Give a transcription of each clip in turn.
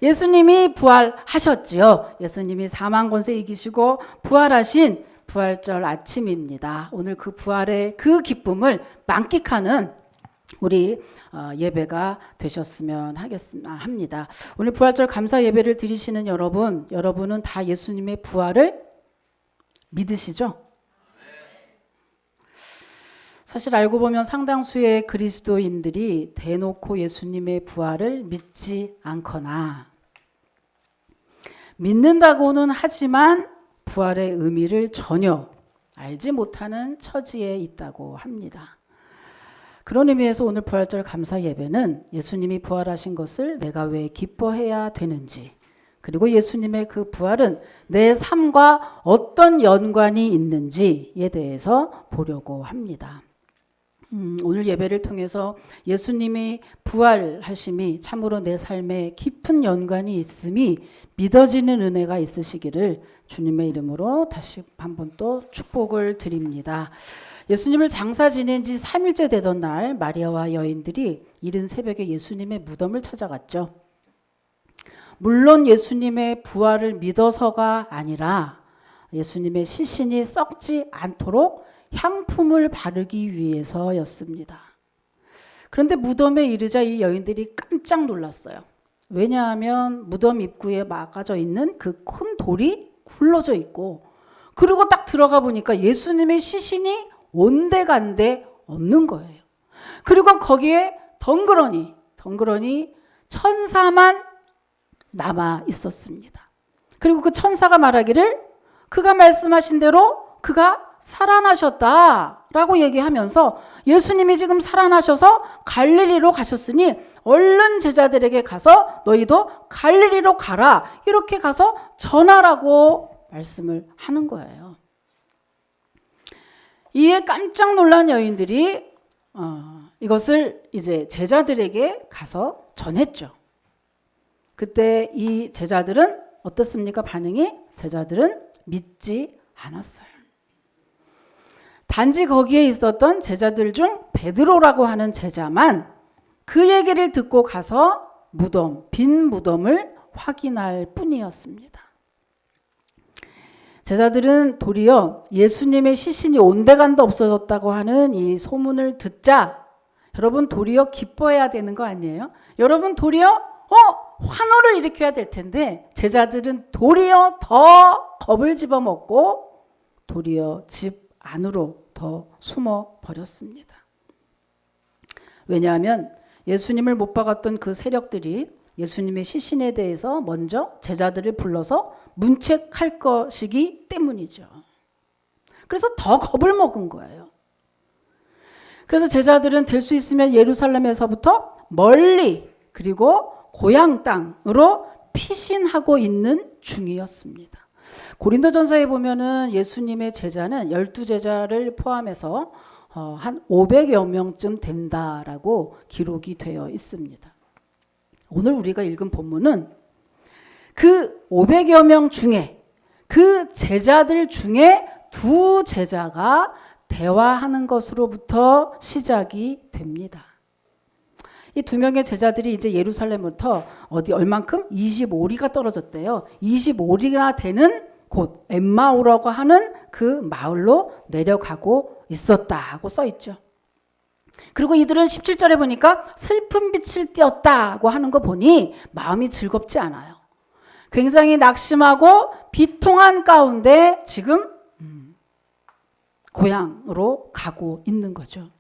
예수님이 부활하셨지요. 예수님이 사망 권세 이기시고 부활하신 부활절 아침입니다. 오늘 그 부활의 그 기쁨을 만끽하는 우리 예배가 되셨으면 합니다. 오늘 부활절 감사 예배를 드리시는 여러분은 다 예수님의 부활을 믿으시죠? 사실 알고 보면 상당수의 그리스도인들이 대놓고 예수님의 부활을 믿지 않거나 믿는다고는 하지만 부활의 의미를 전혀 알지 못하는 처지에 있다고 합니다. 그런 의미에서 오늘 부활절 감사 예배는 예수님이 부활하신 것을 내가 왜 기뻐해야 되는지, 그리고 예수님의 그 부활은 내 삶과 어떤 연관이 있는지에 대해서 보려고 합니다. 오늘 예배를 통해서 예수님이 부활하심이 참으로 내 삶에 깊은 연관이 있음이 믿어지는 은혜가 있으시기를 주님의 이름으로 다시 한번 또 축복을 드립니다. 예수님을 장사 지낸 지 3일째 되던 날 마리아와 여인들이 이른 새벽에 예수님의 무덤을 찾아갔죠. 물론 예수님의 부활을 믿어서가 아니라 예수님의 시신이 썩지 않도록 향품을 바르기 위해서였습니다. 그런데 무덤에 이르자 이 여인들이 깜짝 놀랐어요. 왜냐하면 무덤 입구에 막아져 있는 그 큰 돌이 굴러져 있고, 그리고 딱 들어가 보니까 예수님의 시신이 온데간데 없는 거예요. 그리고 거기에 덩그러니 천사만 남아 있었습니다. 그리고 그 천사가 말하기를 그가 말씀하신 대로 그가 살아나셨다라고 얘기하면서 예수님이 지금 살아나셔서 갈릴리로 가셨으니 얼른 제자들에게 가서 너희도 갈릴리로 가라, 이렇게 가서 전하라고 말씀을 하는 거예요. 이에 깜짝 놀란 여인들이 이것을 이제 제자들에게 가서 전했죠. 그때 이 제자들은 어떻습니까? 반응이? 제자들은 믿지 않았어요. 단지 거기에 있었던 제자들 중 베드로라고 하는 제자만 그 얘기를 듣고 가서 빈 무덤을 확인할 뿐이었습니다. 제자들은 도리어 예수님의 시신이 온데간데 없어졌다고 하는 이 소문을 듣자 여러분 도리어 기뻐해야 되는 거 아니에요? 여러분 도리어 환호를 일으켜야 될 텐데 제자들은 도리어 더 겁을 집어먹고 도리어 집 안으로 더 숨어 버렸습니다. 왜냐하면 예수님을 못 박았던 그 세력들이 예수님의 시신에 대해서 먼저 제자들을 불러서 문책할 것이기 때문이죠. 그래서 더 겁을 먹은 거예요. 그래서 제자들은 될 수 있으면 예루살렘에서부터 멀리 그리고 고향 땅으로 피신하고 있는 중이었습니다. 고린도전서에 보면은 예수님의 제자는 12제자를 포함해서 한 500여 명쯤 된다라고 기록이 되어 있습니다. 오늘 우리가 읽은 본문은 그 500여 명 중에 그 제자들 중에 두 제자가 대화하는 것으로부터 시작이 됩니다. 이 두 명의 제자들이 이제 예루살렘부터 얼만큼? 25리가 떨어졌대요. 25리가 되는 곳 엠마오라고 하는 그 마을로 내려가고 있었다고 써있죠. 그리고 이들은 17절에 보니까 슬픈 빛을 띄었다고 하는 거 보니 마음이 즐겁지 않아요. 굉장히 낙심하고 비통한 가운데 지금 고향으로 가고 있는 거죠.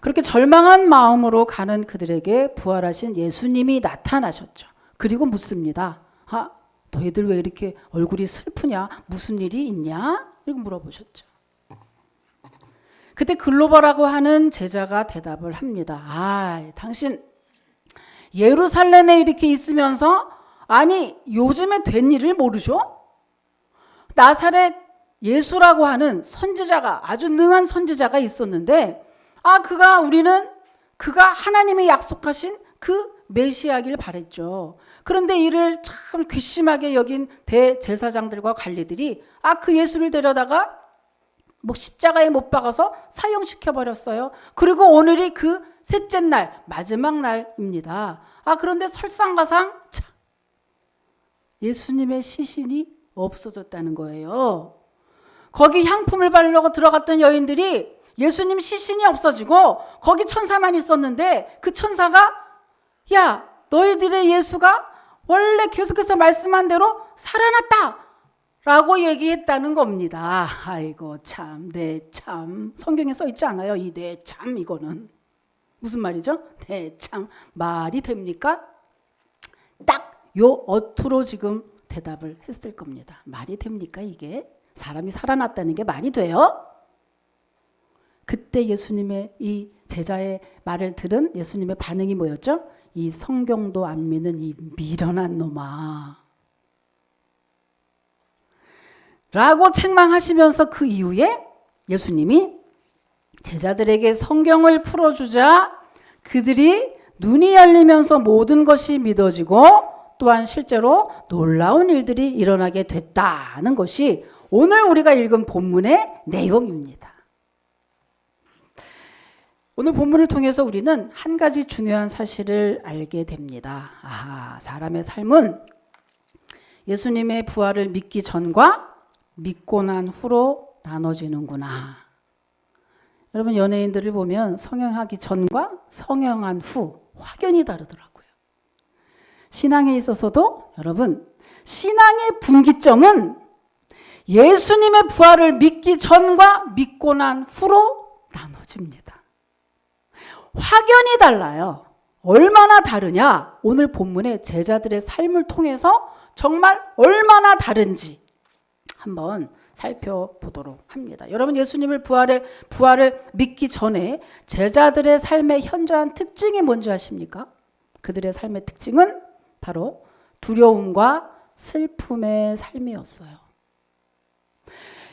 그렇게 절망한 마음으로 가는 그들에게 부활하신 예수님이 나타나셨죠. 그리고 묻습니다. 너희들 왜 이렇게 얼굴이 슬프냐? 무슨 일이 있냐? 이렇게 물어보셨죠. 그때 글로버라고 하는 제자가 대답을 합니다. 당신 예루살렘에 이렇게 있으면서 요즘에 된 일을 모르죠? 나사렛 예수라고 하는 선지자가 아주 능한 선지자가 있었는데 그가 하나님이 약속하신 그 메시아길 바랬죠. 그런데 이를 참 괘씸하게 여긴 대제사장들과 관리들이 그 예수를 데려다가 십자가에 못 박아서 사형시켜 버렸어요. 그리고 오늘이 그 셋째 날, 마지막 날입니다. 그런데 설상가상 예수님의 시신이 없어졌다는 거예요. 거기 향품을 바르려고 들어갔던 여인들이 예수님 시신이 없어지고 거기 천사만 있었는데 그 천사가 야, 너희들의 예수가 원래 계속해서 말씀한 대로 살아났다 라고 얘기했다는 겁니다. 아이고 참, 네 참. 성경에 써 있지 않아요? 이 네 참 이거는 무슨 말이죠? 네 참 말이 됩니까? 딱 요 어투로 지금 대답을 했을 겁니다. 말이 됩니까 이게? 사람이 살아났다는 게 말이 돼요? 그때 예수님의 이 제자의 말을 들은 예수님의 반응이 뭐였죠? 이 성경도 안 믿는 이 미련한 놈아 라고 책망하시면서 그 이후에 예수님이 제자들에게 성경을 풀어주자 그들이 눈이 열리면서 모든 것이 믿어지고 또한 실제로 놀라운 일들이 일어나게 됐다는 것이 오늘 우리가 읽은 본문의 내용입니다. 오늘 본문을 통해서 우리는 한 가지 중요한 사실을 알게 됩니다. 사람의 삶은 예수님의 부활을 믿기 전과 믿고 난 후로 나눠지는구나. 여러분 연예인들을 보면 성형하기 전과 성형한 후 확연히 다르더라고요. 신앙에 있어서도 여러분 신앙의 분기점은 예수님의 부활을 믿기 전과 믿고 난 후로 나눠집니다. 확연히 달라요. 얼마나 다르냐? 오늘 본문의 제자들의 삶을 통해서 정말 얼마나 다른지 한번 살펴보도록 합니다. 여러분 예수님을 부활을 믿기 전에 제자들의 삶의 현저한 특징이 뭔지 아십니까? 그들의 삶의 특징은 바로 두려움과 슬픔의 삶이었어요.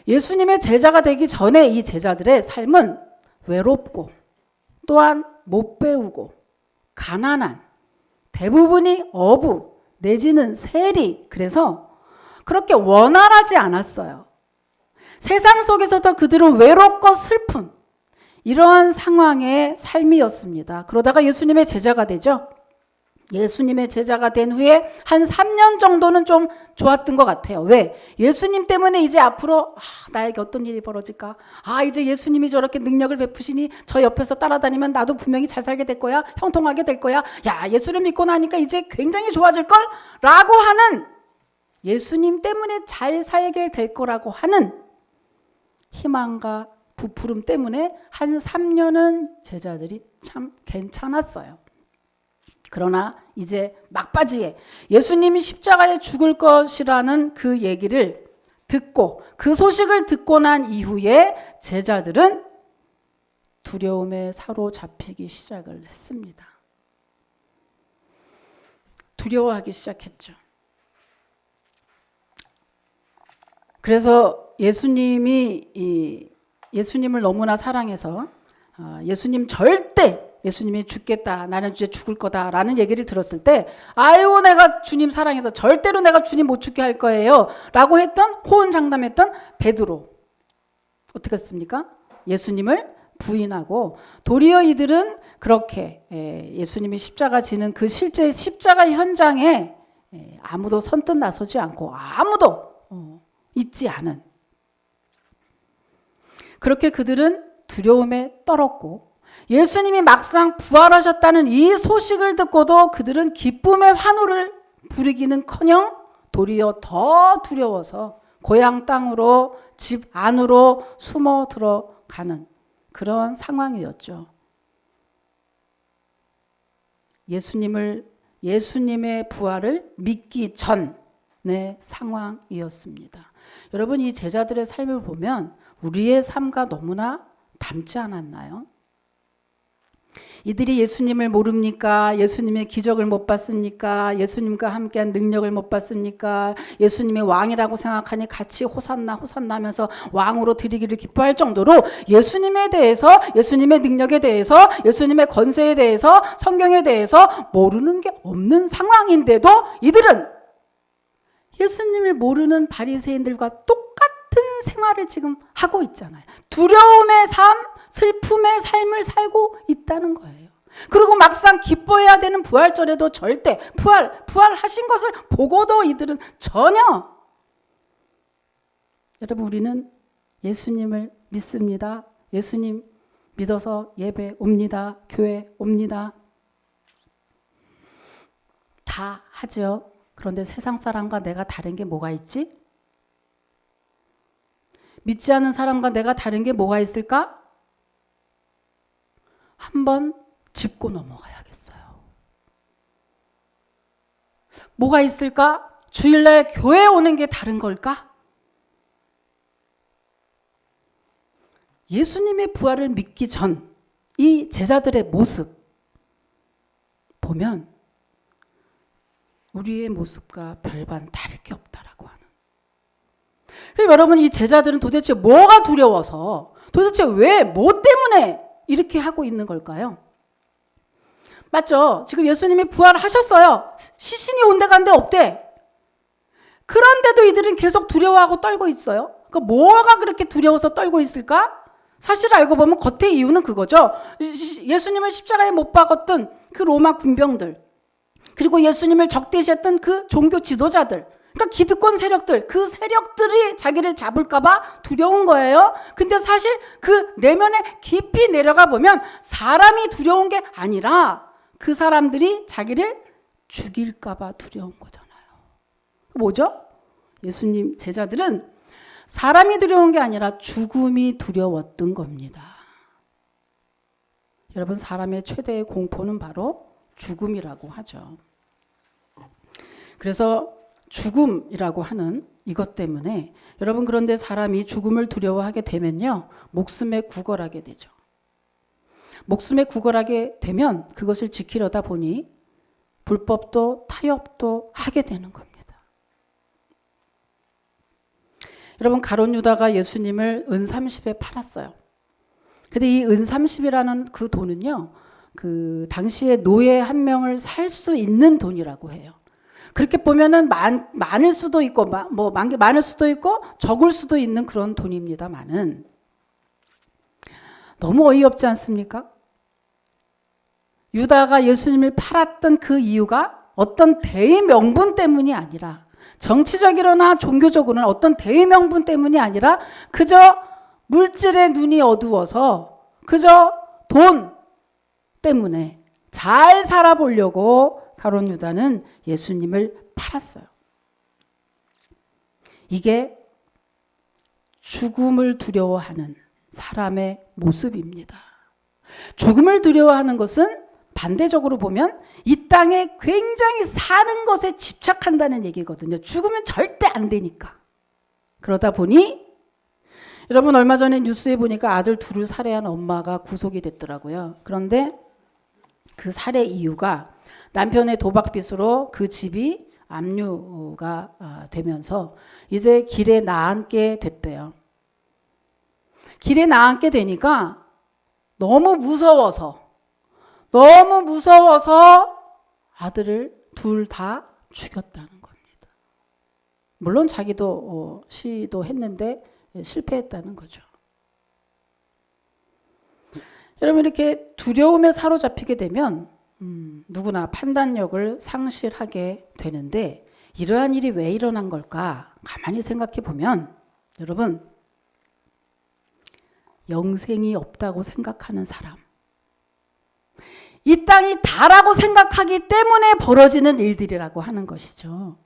예수님의 제자가 되기 전에 이 제자들의 삶은 외롭고 또한 못 배우고 가난한 대부분이 어부 내지는 세리 그래서 그렇게 원활하지 않았어요. 세상 속에서도 그들은 외롭고 슬픈 이러한 상황의 삶이었습니다. 그러다가 예수님의 제자가 되죠. 예수님의 제자가 된 후에 한 3년 정도는 좀 좋았던 것 같아요. 왜? 예수님 때문에 이제 앞으로 나에게 어떤 일이 벌어질까? 이제 예수님이 저렇게 능력을 베푸시니 저 옆에서 따라다니면 나도 분명히 잘 살게 될 거야. 형통하게 될 거야. 야, 예수를 믿고 나니까 이제 굉장히 좋아질걸? 라고 하는 예수님 때문에 잘 살게 될 거라고 하는 희망과 부풀음 때문에 한 3년은 제자들이 참 괜찮았어요. 그러나 이제 막바지에 예수님이 십자가에 죽을 것이라는 그 얘기를 듣고 그 소식을 듣고 난 이후에 제자들은 두려움에 사로잡히기 시작을 했습니다. 두려워하기 시작했죠. 그래서 예수님을 너무나 사랑해서 예수님이 죽겠다. 나는 이제 죽을 거다. 라는 얘기를 들었을 때 아유 내가 주님 사랑해서 절대로 내가 주님 못 죽게 할 거예요. 라고 했던 호언장담했던 베드로. 어떻게 했습니까? 예수님을 부인하고 도리어 이들은 그렇게 예수님이 십자가 지는 그 실제 십자가 현장에 아무도 선뜻 나서지 않고 아무도 있지 않은 그렇게 그들은 두려움에 떨었고 예수님이 막상 부활하셨다는 이 소식을 듣고도 그들은 기쁨의 환호를 부르기는커녕 도리어 더 두려워서 고향 땅으로 집 안으로 숨어 들어가는 그런 상황이었죠. 예수님의 부활을 믿기 전의 상황이었습니다. 여러분 이 제자들의 삶을 보면 우리의 삶과 너무나 닮지 않았나요? 이들이 예수님을 모릅니까? 예수님의 기적을 못 봤습니까? 예수님과 함께한 능력을 못 봤습니까? 예수님의 왕이라고 생각하니 같이 호산나 호산나 하면서 왕으로 드리기를 기뻐할 정도로 예수님에 대해서 예수님의 능력에 대해서 예수님의 권세에 대해서 성경에 대해서 모르는 게 없는 상황인데도 이들은 예수님을 모르는 바리새인들과 똑같은 생활을 지금 하고 있잖아요. 두려움의 삶, 슬픔의 삶을 살고 있다는 거예요. 그리고 막상 기뻐해야 되는 부활절에도 절대 부활하신 것을 보고도 이들은 전혀. 여러분, 우리는 예수님을 믿습니다. 예수님 믿어서 예배 옵니다. 교회 옵니다. 다 하죠. 그런데 세상 사람과 내가 다른 게 뭐가 있지? 믿지 않는 사람과 내가 다른 게 뭐가 있을까? 한번 짚고 넘어가야겠어요. 뭐가 있을까? 주일날 교회에 오는 게 다른 걸까? 예수님의 부활을 믿기 전 이 제자들의 모습 보면 우리의 모습과 별반 다를 게 없다라고 하는. 그럼 여러분, 이 제자들은 도대체 뭐가 두려워서, 도대체 왜, 뭐 때문에 이렇게 하고 있는 걸까요? 맞죠? 지금 예수님이 부활하셨어요. 시신이 온데간데 없대. 그런데도 이들은 계속 두려워하고 떨고 있어요. 그러니까 뭐가 그렇게 두려워서 떨고 있을까? 사실 알고 보면 겉의 이유는 그거죠. 예수님을 십자가에 못 박았던 그 로마 군병들, 그리고 예수님을 적대시했던 그 종교 지도자들, 그러니까 기득권 세력들, 그 세력들이 자기를 잡을까봐 두려운 거예요. 근데 사실 그 내면에 깊이 내려가 보면 사람이 두려운 게 아니라 그 사람들이 자기를 죽일까봐 두려운 거잖아요. 뭐죠? 예수님 제자들은 사람이 두려운 게 아니라 죽음이 두려웠던 겁니다. 여러분, 사람의 최대의 공포는 바로 죽음이라고 하죠. 그래서 죽음이라고 하는 이것 때문에 여러분, 그런데 사람이 죽음을 두려워하게 되면요, 목숨에 구걸하게 되죠. 목숨에 구걸하게 되면 그것을 지키려다 보니 불법도 타협도 하게 되는 겁니다. 여러분, 가룟 유다가 예수님을 은 30에 팔았어요. 근데 이 은 30이라는 그 돈은요, 그 당시에 노예 한 명을 살 수 있는 돈이라고 해요. 그렇게 보면은 많을 수도 있고, 많을 수도 있고, 적을 수도 있는 그런 돈입니다만은 너무 어이없지 않습니까? 유다가 예수님을 팔았던 그 이유가 어떤 대의 명분 때문이 아니라, 정치적이거나 종교적으로는 어떤 대의 명분 때문이 아니라 그저 물질의 눈이 어두워서 그저 돈 때문에 잘 살아보려고 가룟 유다는 예수님을 팔았어요. 이게 죽음을 두려워하는 사람의 모습입니다. 죽음을 두려워하는 것은 반대적으로 보면 이 땅에 굉장히 사는 것에 집착한다는 얘기거든요. 죽으면 절대 안 되니까. 그러다 보니 여러분, 얼마 전에 뉴스에 보니까 아들 둘을 살해한 엄마가 구속이 됐더라고요. 그런데 그 살해 이유가 남편의 도박빚으로 그 집이 압류가 되면서 이제 길에 나앉게 됐대요. 길에 나앉게 되니까 너무 무서워서 아들을 둘 다 죽였다는 겁니다. 물론 자기도 시도했는데 실패했다는 거죠. 여러분, 이렇게 두려움에 사로잡히게 되면 누구나 판단력을 상실하게 되는데, 이러한 일이 왜 일어난 걸까? 가만히 생각해 보면 여러분, 영생이 없다고 생각하는 사람, 이 땅이 다라고 생각하기 때문에 벌어지는 일들이라고 하는 것이죠.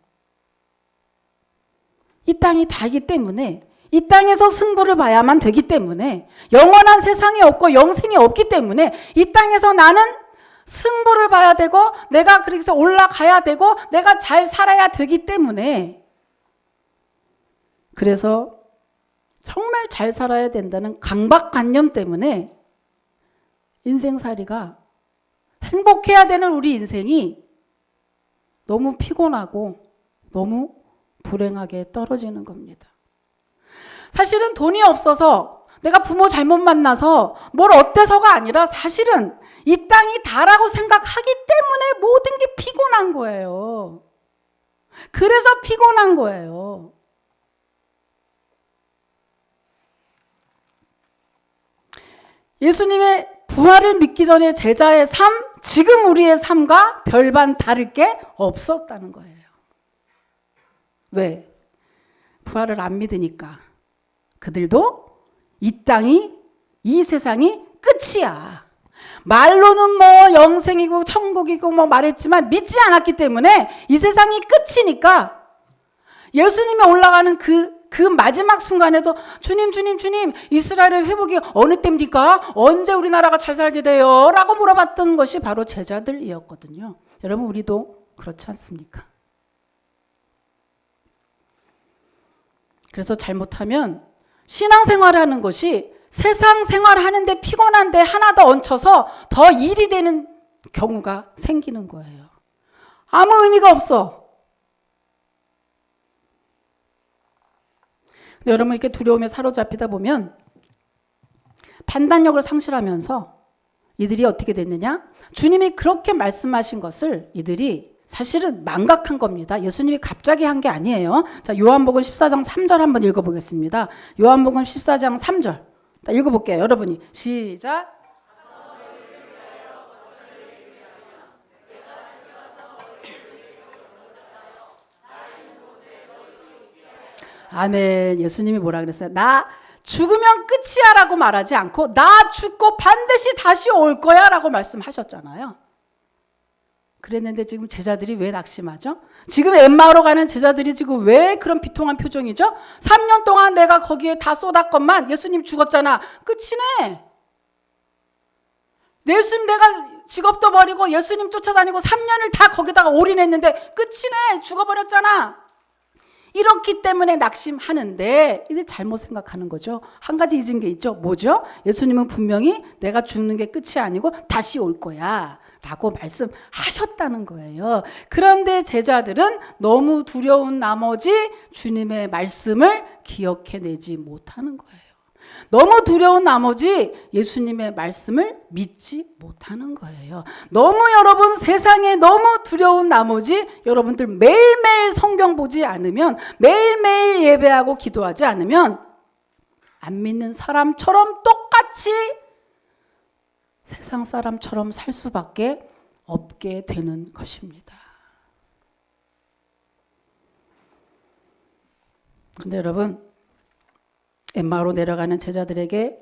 이 땅이 다이기 때문에, 이 땅에서 승부를 봐야만 되기 때문에, 영원한 세상이 없고 영생이 없기 때문에 이 땅에서 나는 승부를 봐야 되고, 내가 그래서 올라가야 되고, 내가 잘 살아야 되기 때문에, 그래서 정말 잘 살아야 된다는 강박관념 때문에 인생살이가, 행복해야 되는 우리 인생이 너무 피곤하고 너무 불행하게 떨어지는 겁니다. 사실은 돈이 없어서, 내가 부모 잘못 만나서 뭘 어때서가 아니라 사실은 이 땅이 다라고 생각하기 때문에 모든 게 피곤한 거예요. 그래서 피곤한 거예요. 예수님의 부활을 믿기 전에 제자의 삶, 지금 우리의 삶과 별반 다를 게 없었다는 거예요. 왜? 부활을 안 믿으니까 그들도 이 땅이, 이 세상이 끝이야. 말로는 뭐 영생이고 천국이고 뭐 말했지만 믿지 않았기 때문에 이 세상이 끝이니까 예수님이 올라가는 그 마지막 순간에도 주님 이스라엘의 회복이 어느 때입니까? 언제 우리나라가 잘 살게 돼요? 라고 물어봤던 것이 바로 제자들이었거든요. 여러분 우리도 그렇지 않습니까? 그래서 잘못하면 신앙생활하는 것이 세상 생활하는데 피곤한데 하나 더 얹혀서 더 일이 되는 경우가 생기는 거예요. 아무 의미가 없어. 근데 여러분 이렇게 두려움에 사로잡히다 보면 판단력을 상실하면서 이들이 어떻게 됐느냐? 주님이 그렇게 말씀하신 것을 이들이 사실은 망각한 겁니다. 예수님이 갑자기 한 게 아니에요. 자, 요한복음 14장 3절 한번 읽어보겠습니다. 요한복음 14장 3절. 읽어볼게요. 여러분이. 시작. 아멘. 예수님이 뭐라 그랬어요? 나 죽으면 끝이야 라고 말하지 않고 나 죽고 반드시 다시 올 거야 라고 말씀하셨잖아요. 그랬는데 지금 제자들이 왜 낙심하죠? 지금 엠마오로 가는 제자들이 지금 왜 그런 비통한 표정이죠? 3년 동안 내가 거기에 다 쏟았건만 예수님 죽었잖아. 끝이네. 예수님 내가 직업도 버리고 예수님 쫓아다니고 3년을 다 거기다가 올인했는데 끝이네. 죽어버렸잖아. 이렇기 때문에 낙심하는데 이들 잘못 생각하는 거죠. 한 가지 잊은 게 있죠. 뭐죠? 예수님은 분명히 내가 죽는 게 끝이 아니고 다시 올 거야 라고 말씀하셨다는 거예요. 그런데 제자들은 너무 두려운 나머지 주님의 말씀을 기억해내지 못하는 거예요. 너무 두려운 나머지 예수님의 말씀을 믿지 못하는 거예요. 너무 여러분 세상에 너무 두려운 나머지 여러분들 매일매일 성경 보지 않으면 매일매일 예배하고 기도하지 않으면 안 믿는 사람처럼 똑같이 세상 사람처럼 살 수밖에 없게 되는 것입니다. 근데 여러분 엠마오로 내려가는 제자들에게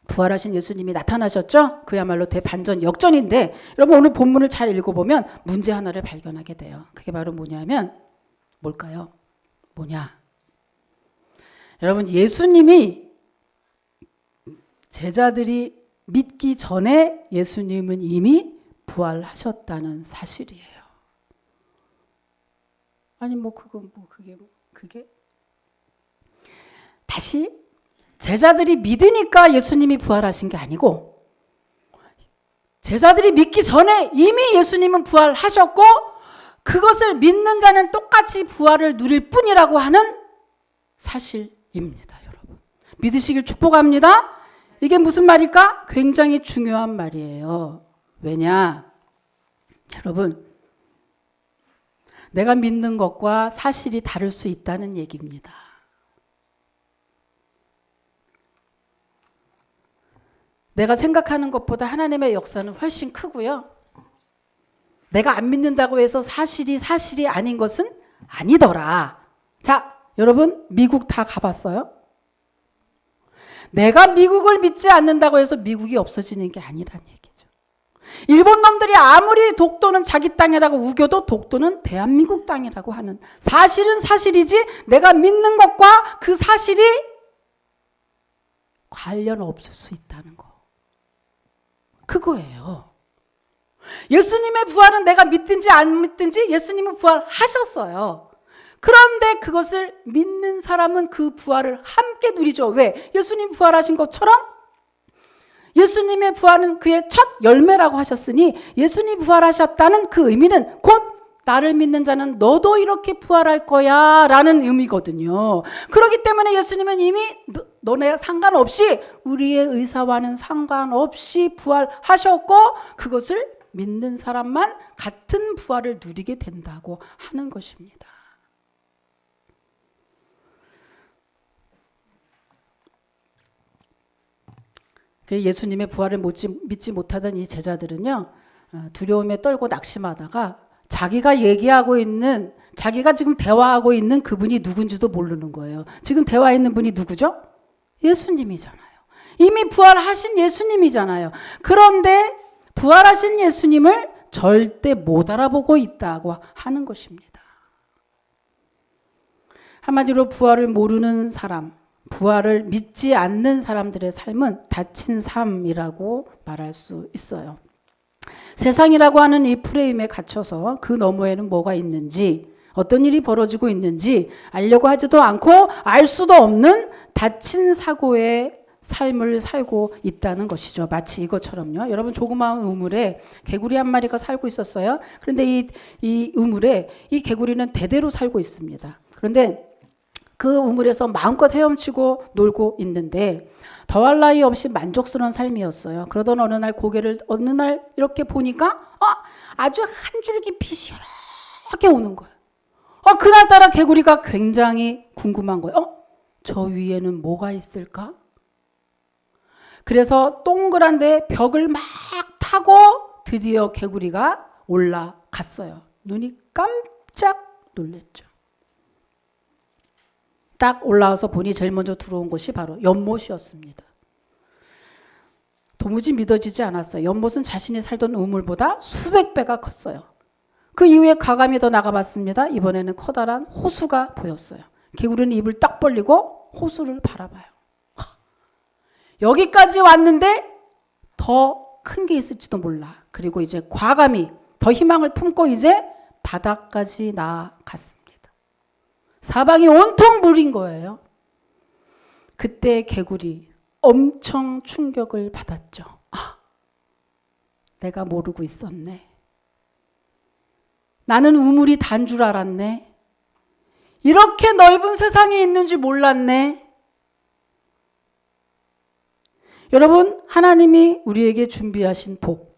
부활하신 예수님이 나타나셨죠? 그야말로 대반전 역전인데 여러분 오늘 본문을 잘 읽어보면 문제 하나를 발견하게 돼요. 그게 바로 뭐냐면 뭘까요? 뭐냐? 여러분 예수님이 제자들이 믿기 전에 예수님은 이미 부활하셨다는 사실이에요. 아니 그게 다시 제자들이 믿으니까 예수님이 부활하신 게 아니고 제자들이 믿기 전에 이미 예수님은 부활하셨고 그것을 믿는 자는 똑같이 부활을 누릴 뿐이라고 하는 사실입니다. 여러분 믿으시길 축복합니다. 이게 무슨 말일까? 굉장히 중요한 말이에요. 왜냐? 여러분 내가 믿는 것과 사실이 다를 수 있다는 얘기입니다. 내가 생각하는 것보다 하나님의 역사는 훨씬 크고요. 내가 안 믿는다고 해서 사실이 아닌 것은 아니더라. 자, 여러분 미국 다 가봤어요? 내가 미국을 믿지 않는다고 해서 미국이 없어지는 게 아니란 얘기죠. 일본 놈들이 아무리 독도는 자기 땅이라고 우겨도 독도는 대한민국 땅이라고 하는 사실은 사실이지 내가 믿는 것과 그 사실이 관련 없을 수 있다는 거. 그거예요. 예수님의 부활은 내가 믿든지 안 믿든지 예수님은 부활하셨어요. 그런데 그것을 믿는 사람은 그 부활을 함께 누리죠. 왜? 예수님 부활하신 것처럼 예수님의 부활은 그의 첫 열매라고 하셨으니 예수님 부활하셨다는 그 의미는 곧 나를 믿는 자는 너도 이렇게 부활할 거야 라는 의미거든요. 그렇기 때문에 예수님은 이미 너네 상관없이 우리의 의사와는 상관없이 부활하셨고 그것을 믿는 사람만 같은 부활을 누리게 된다고 하는 것입니다. 예수님의 부활을 믿지 못하던 이 제자들은요, 두려움에 떨고 낙심하다가 자기가 지금 대화하고 있는 그분이 누군지도 모르는 거예요. 지금 대화했는 분이 누구죠? 예수님이잖아요. 이미 부활하신 예수님이잖아요. 그런데 부활하신 예수님을 절대 못 알아보고 있다고 하는 것입니다. 한마디로 부활을 모르는 사람, 부활을 믿지 않는 사람들의 삶은 닫힌 삶이라고 말할 수 있어요. 세상이라고 하는 이 프레임에 갇혀서 그 너머에는 뭐가 있는지, 어떤 일이 벌어지고 있는지 알려고 하지도 않고 알 수도 없는 닫힌 사고의 삶을 살고 있다는 것이죠. 마치 이것처럼요. 여러분, 조그마한 우물에 개구리 한 마리가 살고 있었어요. 그런데 이 우물에 이 개구리는 대대로 살고 있습니다. 그런데 그 우물에서 마음껏 헤엄치고 놀고 있는데 더할 나위 없이 만족스러운 삶이었어요. 그러던 어느 날 이렇게 보니까 아주 한 줄기 빛이 이렇게 오는 거예요. 그날따라 개구리가 굉장히 궁금한 거예요. 저 위에는 뭐가 있을까? 그래서 동그란 데 벽을 막 타고 드디어 개구리가 올라갔어요. 눈이 깜짝 놀랐죠. 딱 올라와서 보니 제일 먼저 들어온 곳이 바로 연못이었습니다. 도무지 믿어지지 않았어요. 연못은 자신이 살던 우물보다 수백 배가 컸어요. 그 이후에 가감이 더 나가봤습니다. 이번에는 커다란 호수가 보였어요. 개구리는 입을 딱 벌리고 호수를 바라봐요. 여기까지 왔는데 더 큰 게 있을지도 몰라. 그리고 이제 과감히 더 희망을 품고 이제 바다까지 나아갔습니다. 사방이 온통 물인 거예요. 그때 개구리 엄청 충격을 받았죠. 내가 모르고 있었네. 나는 우물이 단 줄 알았네. 이렇게 넓은 세상이 있는지 몰랐네. 여러분, 하나님이 우리에게 준비하신 복,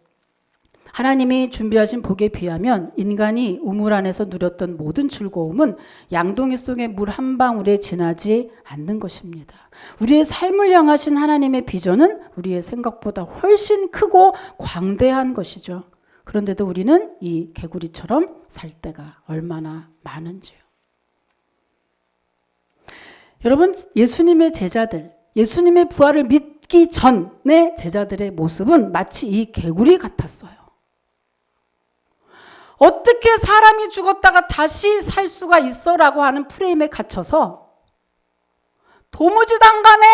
하나님이 준비하신 복에 비하면 인간이 우물 안에서 누렸던 모든 즐거움은 양동이 속의 물 한 방울에 지나지 않는 것입니다. 우리의 삶을 향하신 하나님의 비전은 우리의 생각보다 훨씬 크고 광대한 것이죠. 그런데도 우리는 이 개구리처럼 살 때가 얼마나 많은지요. 여러분, 예수님의 제자들, 예수님의 부활을 믿기 전의 제자들의 모습은 마치 이 개구리 같았어요. 어떻게 사람이 죽었다가 다시 살 수가 있어라고 하는 프레임에 갇혀서 도무지단간에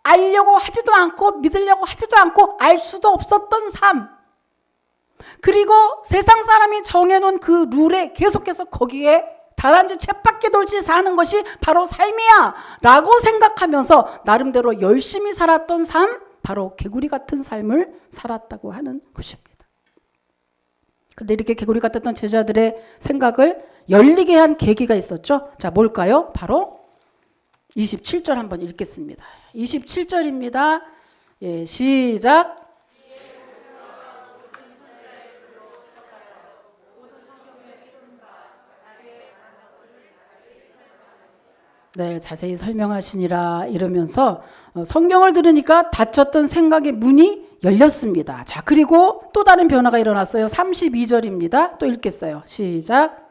알려고 하지도 않고 믿으려고 하지도 않고 알 수도 없었던 삶, 그리고 세상 사람이 정해놓은 그 룰에 계속해서 거기에 다람쥐 쳇바퀴 돌듯이 사는 것이 바로 삶이야 라고 생각하면서 나름대로 열심히 살았던 삶, 바로 개구리 같은 삶을 살았다고 하는 것입니다. 그런데 이렇게 개구리 같았던 제자들의 생각을 열리게 한 계기가 있었죠. 자, 뭘까요? 바로 27절 한번 읽겠습니다. 27절입니다. 예, 시작. 네, 자세히 설명하시니라 이러면서 성경을 들으니까 닫혔던 생각의 문이 열렸습니다. 자, 그리고 또 다른 변화가 일어났어요. 32절입니다. 또 읽겠어요. 시작.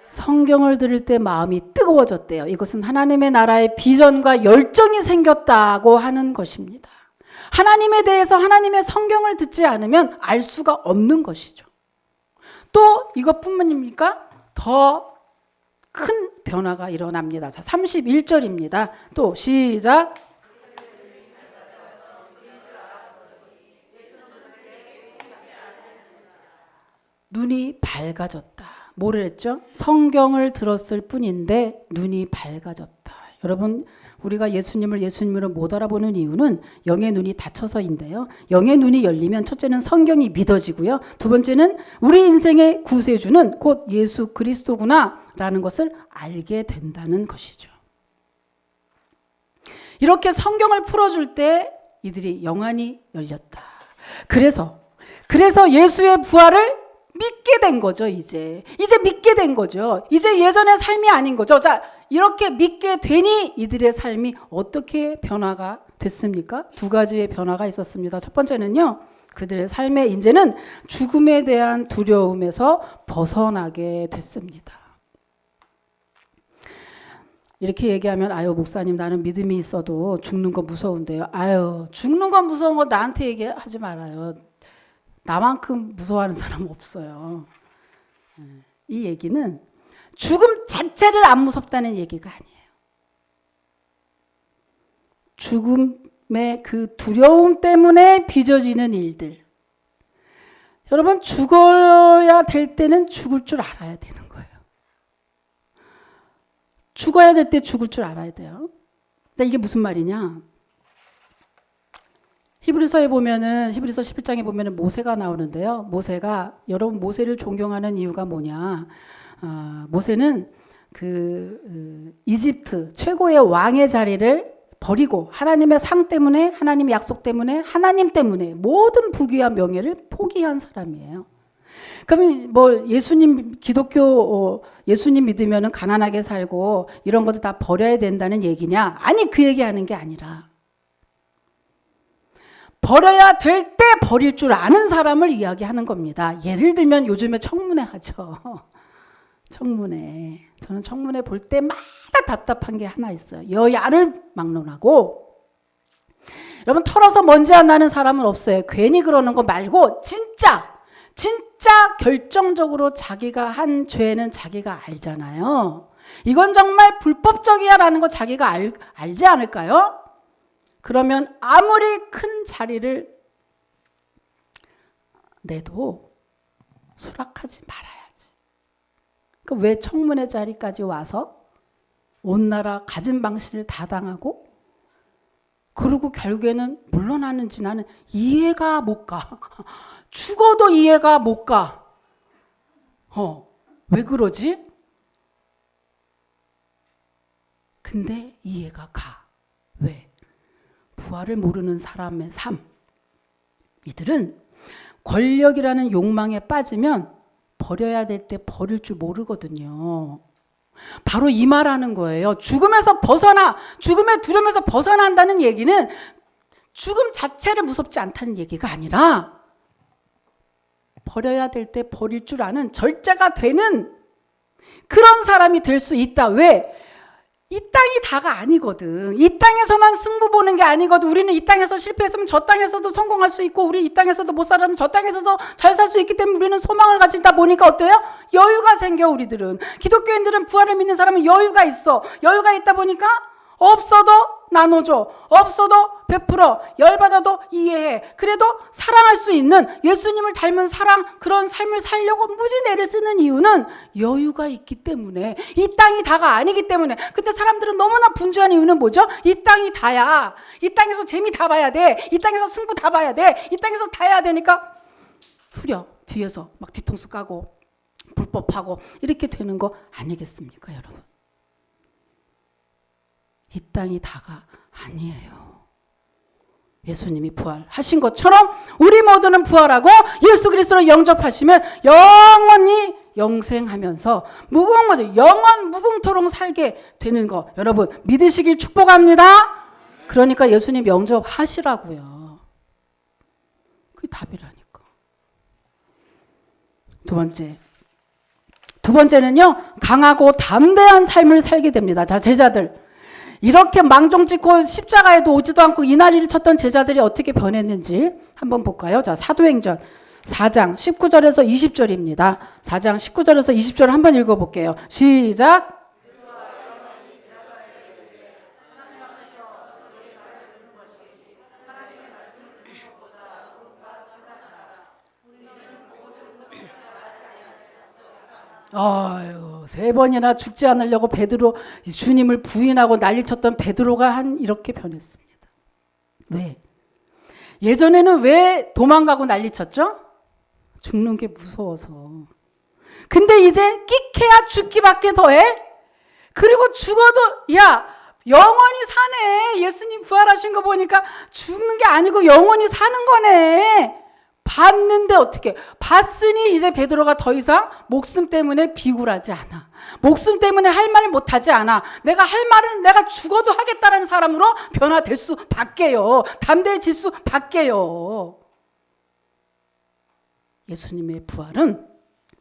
성경을 들을 때 마음이 뜨거워졌대요. 이것은 하나님의 나라의 비전과 열정이 생겼다고 하는 것입니다. 하나님에 대해서 하나님의 성경을 듣지 않으면 알 수가 없는 것이죠. 또 이것뿐만입니까? 더 큰 변화가 일어납니다. 자, 31절입니다. 또 시작. 눈이 밝아졌다. 뭐를 했죠? 성경을 들었을 뿐인데 눈이 밝아졌다. 여러분, 우리가 예수님으로 못 알아보는 이유는 영의 눈이 닫혀서인데요. 영의 눈이 열리면 첫째는 성경이 믿어지고요. 두 번째는 우리 인생의 구세주는 곧 예수 그리스도구나 라는 것을 알게 된다는 것이죠. 이렇게 성경을 풀어줄 때 이들이 영안이 열렸다. 그래서 예수의 부활을 믿게 된 거죠, 이제 믿게 된 거죠. 이제 예전의 삶이 아닌 거죠. 자, 이렇게 믿게 되니 이들의 삶이 어떻게 변화가 됐습니까? 두 가지의 변화가 있었습니다. 첫 번째는요, 그들의 삶에 이제는 죽음에 대한 두려움에서 벗어나게 됐습니다. 이렇게 얘기하면 아유 목사님 나는 믿음이 있어도 죽는 거 무서운데요. 아유 죽는 건 무서운 거 나한테 얘기하지 말아요. 나만큼 무서워하는 사람 없어요. 이 얘기는 죽음 자체를 안 무섭다는 얘기가 아니에요. 죽음의 그 두려움 때문에 빚어지는 일들. 여러분 죽어야 될 때는 죽을 줄 알아야 되는 거예요. 죽어야 될 때 죽을 줄 알아야 돼요. 근데 이게 무슨 말이냐? 히브리서에 보면은 히브리서 11장에 보면은 모세가 나오는데요. 모세가 여러분 모세를 존경하는 이유가 뭐냐? 모세는 이집트 최고의 왕의 자리를 버리고 하나님의 상 때문에 하나님의 약속 때문에 하나님 때문에 모든 부귀와 명예를 포기한 사람이에요. 그러면 뭐 예수님 기독교 예수님 믿으면은 가난하게 살고 이런 것도 다 버려야 된다는 얘기냐? 아니 그 얘기하는 게 아니라 버려야 될 때 버릴 줄 아는 사람을 이야기하는 겁니다. 예를 들면 요즘에 청문회 하죠. 청문회. 저는 청문회 볼 때마다 답답한 게 하나 있어요. 여야를 막론하고 여러분 털어서 먼지 안 나는 사람은 없어요. 괜히 그러는 거 말고 진짜 결정적으로 자기가 한 죄는 자기가 알잖아요. 이건 정말 불법적이야 라는 거 자기가 알지 않을까요? 그러면 아무리 큰 자리를 내도 수락하지 말아야지. 왜 청문회 자리까지 와서 온 나라 가진 방식을 다 당하고 그리고 결국에는 물러나는지 나는 이해가 못 가. 죽어도 이해가 못 가. 왜 그러지? 근데 이해가 가. 왜? 부활을 모르는 사람의 삶. 이들은 권력이라는 욕망에 빠지면 버려야 될 때 버릴 줄 모르거든요. 바로 이 말하는 거예요. 죽음에서 벗어나, 죽음의 두려움에서 벗어난다는 얘기는 죽음 자체를 무섭지 않다는 얘기가 아니라 버려야 될 때 버릴 줄 아는 절제가 되는 그런 사람이 될 수 있다. 왜? 이 땅이 다가 아니거든. 이 땅에서만 승부 보는 게 아니거든. 우리는 이 땅에서 실패했으면 저 땅에서도 성공할 수 있고 우리 이 땅에서도 못 살았으면 저 땅에서도 잘 살 수 있기 때문에 우리는 소망을 가지다 보니까 어때요? 여유가 생겨 우리들은. 기독교인들은 부활을 믿는 사람은 여유가 있어. 여유가 있다 보니까 없어도 나눠줘. 없어도 베풀어. 열받아도 이해해. 그래도 사랑할 수 있는 예수님을 닮은 사랑 그런 삶을 살려고 무지 애를 쓰는 이유는 여유가 있기 때문에 이 땅이 다가 아니기 때문에. 근데 사람들은 너무나 분주한 이유는 뭐죠? 이 땅이 다야. 이 땅에서 재미 다 봐야 돼. 이 땅에서 승부 다 봐야 돼. 이 땅에서 다 해야 되니까 후려 뒤에서 막 뒤통수 까고 불법하고 이렇게 되는 거 아니겠습니까 여러분? 이 땅이 다가 아니에요. 예수님이 부활하신 것처럼 우리 모두는 부활하고 예수 그리스도를 영접하시면 영원히 영생하면서 무궁무진 영원 무궁토록 살게 되는 거 여러분 믿으시길 축복합니다. 그러니까 예수님 영접하시라고요. 그게 답이라니까. 두 번째는요. 강하고 담대한 삶을 살게 됩니다. 자, 제자들. 이렇게 망종 찍고 십자가에도 오지도 않고 이날이를 쳤던 제자들이 어떻게 변했는지 한번 볼까요? 자, 사도행전 4장 19절에서 20절입니다. 4장 19절에서 20절 한번 읽어볼게요. 시작. 아유, 3번이나 죽지 않으려고 베드로 주님을 부인하고 난리쳤던 베드로가 이렇게 변했습니다. 왜? 예전에는 왜 도망가고 난리쳤죠? 죽는 게 무서워서. 근데 이제 끽해야 죽기밖에 더해? 그리고 죽어도 야 영원히 사네. 예수님 부활하신 거 보니까 죽는 게 아니고 영원히 사는 거네. 봤는데 어떻게? 봤으니 이제 베드로가 더 이상 목숨 때문에 비굴하지 않아. 목숨 때문에 할 말을 못하지 않아. 내가 할 말은 내가 죽어도 하겠다라는 사람으로 변화될 수밖에요. 담대해질 수밖에요. 예수님의 부활은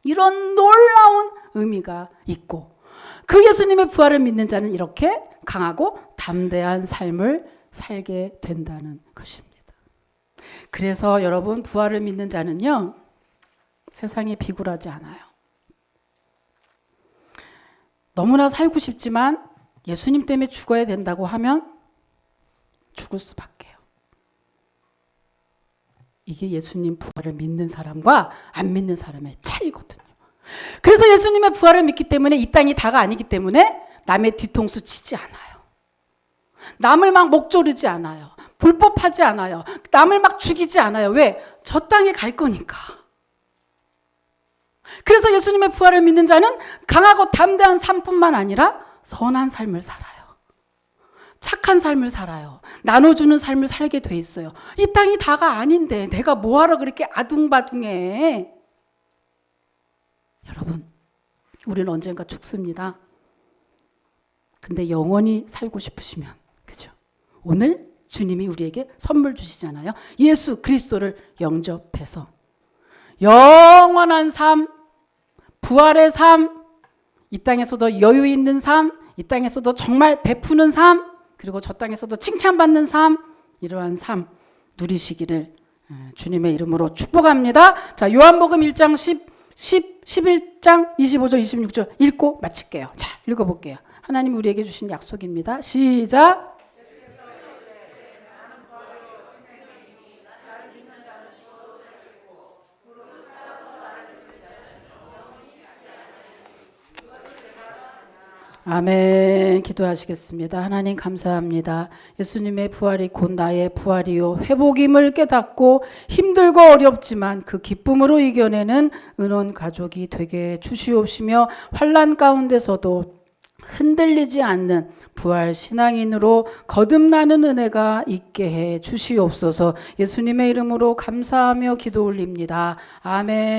이런 놀라운 의미가 있고 그 예수님의 부활을 믿는 자는 이렇게 강하고 담대한 삶을 살게 된다는 것입니다. 그래서 여러분 부활을 믿는 자는요 세상에 비굴하지 않아요. 너무나 살고 싶지만 예수님 때문에 죽어야 된다고 하면 죽을 수밖에요. 이게 예수님 부활을 믿는 사람과 안 믿는 사람의 차이거든요. 그래서 예수님의 부활을 믿기 때문에 이 땅이 다가 아니기 때문에 남의 뒤통수 치지 않아요. 남을 막 목 조르지 않아요. 불법하지 않아요. 남을 막 죽이지 않아요. 왜? 저 땅에 갈 거니까. 그래서 예수님의 부활을 믿는 자는 강하고 담대한 삶뿐만 아니라 선한 삶을 살아요. 착한 삶을 살아요. 나눠주는 삶을 살게 돼 있어요. 이 땅이 다가 아닌데 내가 뭐하러 그렇게 아둥바둥해. 여러분, 우리는 언젠가 죽습니다. 근데 영원히 살고 싶으시면, 그죠? 오늘 주님이 우리에게 선물 주시잖아요. 예수 그리스도를 영접해서 영원한 삶, 부활의 삶, 이 땅에서도 여유 있는 삶, 이 땅에서도 정말 베푸는 삶, 그리고 저 땅에서도 칭찬받는 삶, 이러한 삶 누리시기를 주님의 이름으로 축복합니다. 자, 요한복음 1장 11장 25절 26절 읽고 마칠게요. 자, 읽어볼게요. 하나님 우리에게 주신 약속입니다. 시작. 아멘. 기도하시겠습니다. 하나님 감사합니다. 예수님의 부활이 곧 나의 부활이요 회복임을 깨닫고 힘들고 어렵지만 그 기쁨으로 이겨내는 은원 가족이 되게 주시옵시며 환난 가운데서도 흔들리지 않는 부활 신앙인으로 거듭나는 은혜가 있게 해 주시옵소서. 예수님의 이름으로 감사하며 기도 올립니다. 아멘.